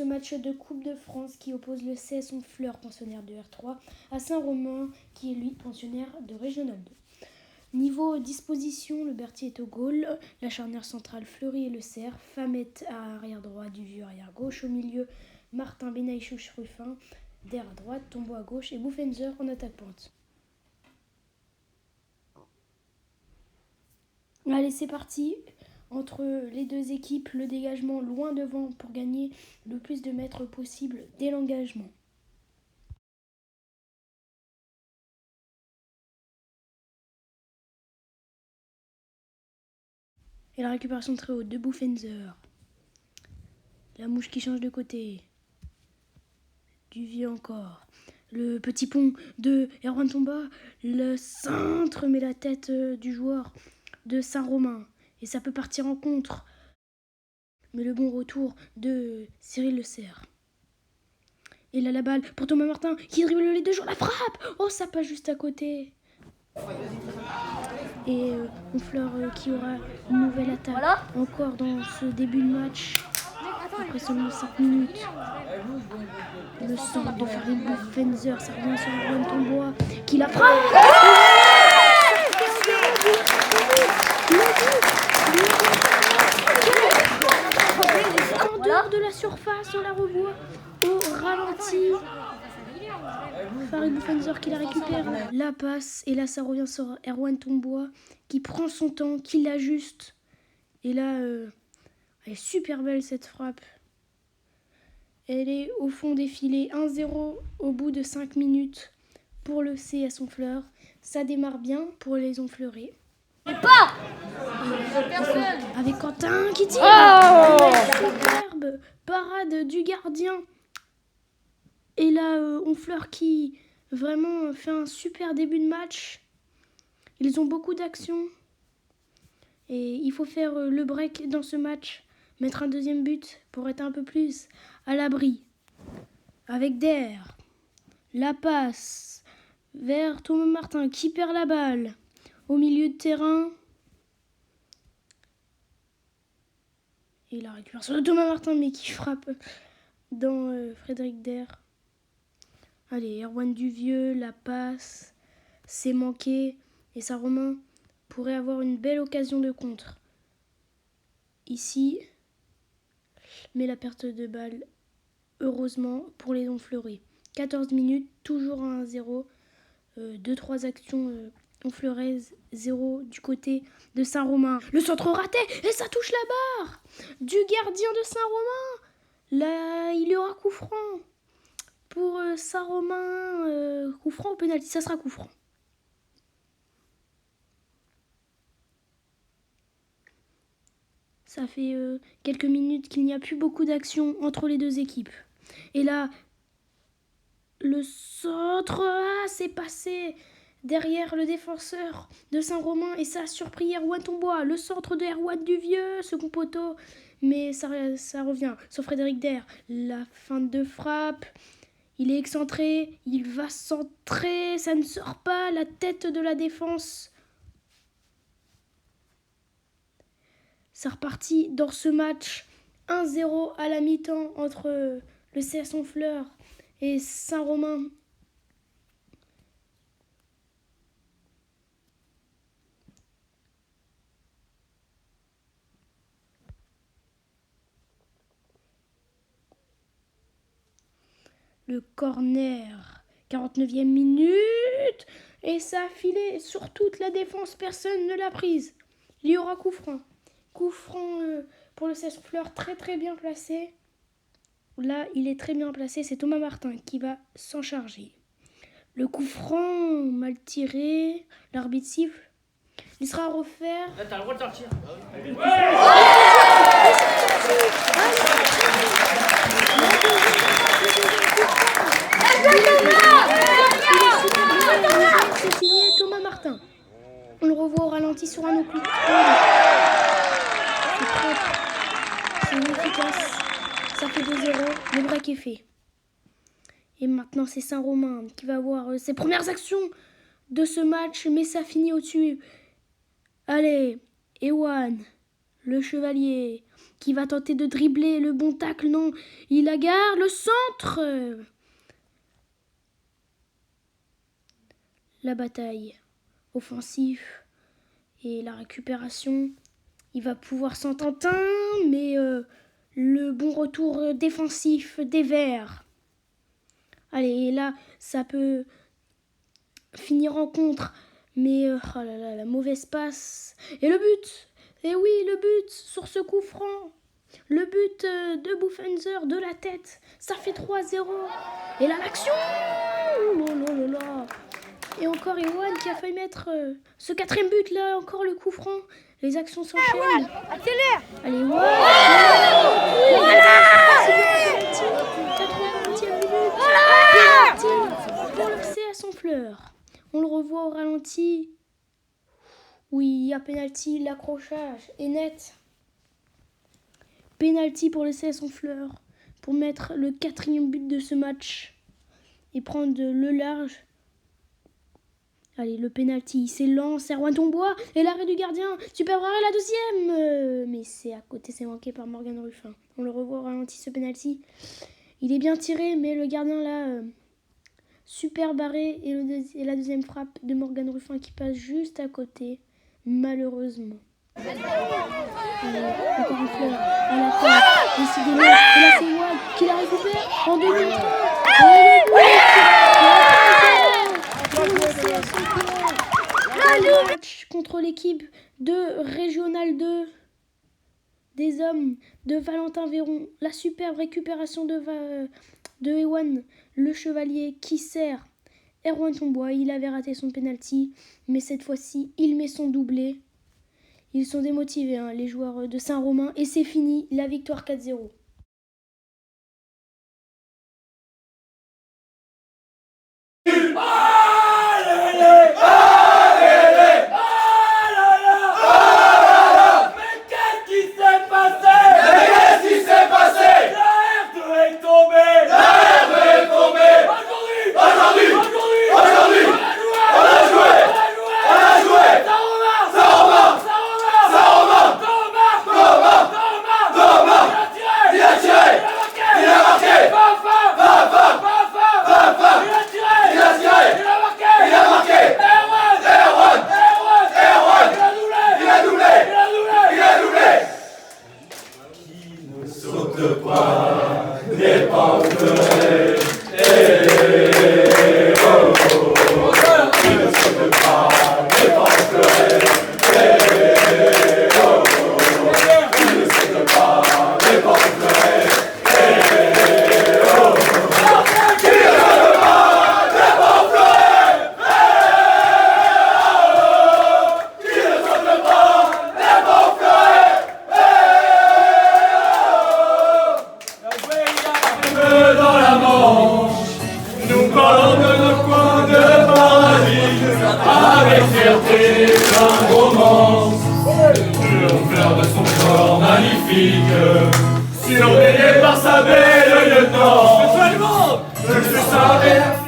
ce match de Coupe de France qui oppose le CS Honfleur, pensionnaire de R3, à Saint-Romain, qui est lui pensionnaire de Régional 2. Niveau disposition, le Berthier est au goal, la charnière centrale Fleury et Le Cerf, Famet à arrière droit, Duvieux arrière gauche, au milieu Martin Benaïchouch Ruffin, Der à droite, Tombeau à gauche et Buffenzer en attaque pointe. Allez, c'est parti. Entre les deux équipes, le dégagement loin devant pour gagner le plus de mètres possible dès l'engagement. Et la récupération très haute de Buffenzer. La mouche qui change de côté. Duvieux encore. Le petit pont de Erwan Tomba. Le cintre met la tête du joueur de Saint-Romain. Et ça peut partir en contre. Mais le bon retour de Cyril Le Cerf. Et là la balle pour Thomas Martin qui dribble les deux joueurs. La frappe. Oh, ça passe juste à côté. Et Honfleur qui aura une nouvelle attaque. Voilà. Encore dans ce début de match. Après seulement 5 minutes. Le centre de Farid Buffenzer. Ça revient sur Erwan Tombois qui la frappe. En dehors de la surface, on la revoit au ralenti. Farid Buffenzer qui la récupère, la passe, et là ça revient sur Erwan Tombois qui prend son temps, qui l'ajuste. Et là, elle est super belle cette frappe. Elle est au fond des filets, 1-0 au bout de 5 minutes pour le CS Honfleur. Ça démarre bien pour les Honfleurés. Mais pas avec Quentin qui tire. Oh, superbe parade du gardien. Et là, Honfleur qui vraiment fait un super début de match. Ils ont beaucoup d'actions. Et il faut faire le break dans ce match. Mettre un deuxième but pour être un peu plus à l'abri. Avec Der. La passe vers Thomas Martin qui perd la balle. Au milieu de terrain. Et la récupération de Thomas Martin mais qui frappe dans Frédéric Der. Allez, Erwan Duvieux, la passe, c'est manqué. Et Saint-Romain pourrait avoir une belle occasion de contre. Ici, mais la perte de balle, heureusement, pour les Honfleurés. 14 minutes, toujours 1-0. 2-3 actions honfleuraises, 0 du côté de Saint-Romain. Le centre raté, et ça touche la barre du gardien de Saint-Romain. Là, il y aura coup franc. Pour Saint-Romain, coup franc au pénalty, ça sera coup franc. Ça fait quelques minutes qu'il n'y a plus beaucoup d'action entre les deux équipes. Et là, le centre, c'est passé derrière le défenseur de Saint-Romain et ça a surpris Erwan Tombois. Le centre de Erwan Duvieux, second poteau, mais ça revient sur Frédéric Der. La fin de frappe. Il est excentré, il va centrer, ça ne sort pas, la tête de la défense. Ça repartit dans ce match 1-0 à la mi-temps entre le CS Honfleur et Saint-Romain. Le corner, 49e minute, et ça a filé sur toute la défense, personne ne l'a prise. Il y aura coup franc. Coup franc pour le CS Honfleur, très très bien placé. Là, il est très bien placé, c'est Thomas Martin qui va s'en charger. Le coup franc, mal tiré, l'arbitre siffle. Il sera à refaire. Là, t'as le droit de sortir. C'est signé Thomas Martin. On le revoit au ralenti sur un autre. C'est propre. C'est efficace. Ça fait 2-0. Le break est fait. Et maintenant, c'est Saint-Romain qui va avoir ses premières actions de ce match. Mais ça finit au-dessus. Allez, Ewan, le chevalier, qui va tenter de dribbler le bon tacle. Non, il la garde, le centre. La bataille offensive et la récupération. Il va pouvoir s'en Tintin, mais le bon retour défensif des Verts. Allez, là, ça peut finir en contre, mais oh là là, la mauvaise passe. Et le but. Et oui, le but sur ce coup franc. Le but de Buffenzer de la tête. Ça fait 3-0. Et là, l'action. Oh là là là. Et encore Ewan qui a failli mettre ce 4e but là, encore le coup franc. Les actions s'enchaînent. Accélère. Allez, Ewan. Voilà. 80e minute. Penalty pour le CS Honfleur. On le revoit au ralenti. Oui, il y a penalty, l'accrochage est net. Penalty pour le CS Honfleur pour mettre le 4e but de ce match et prendre le large. Allez, le penalty, il s'élance, Erwan Tombois et l'arrêt du gardien. Super Braré, la deuxième. Mais c'est à côté, c'est manqué par Morgan Ruffin. On le revoit au ralenti, ce penalty. Il est bien tiré, mais le gardien là, super barré. Et la deuxième frappe de Morgan Ruffin qui passe juste à côté, malheureusement. Allez, encore une fois, à la fin, décidément. Et là, c'est Wad qui la récupère en 2030. Match contre l'équipe de Régional 2 des hommes de Valentin Véron. La superbe récupération de Ewan, le chevalier qui sert Erwan Tombois. Il avait raté son penalty, mais cette fois-ci, il met son doublé. Ils sont démotivés, hein, les joueurs de Saint-Romain. Et c'est fini, la victoire 4-0. Surveillé par sa belle lieutenant, je le savais.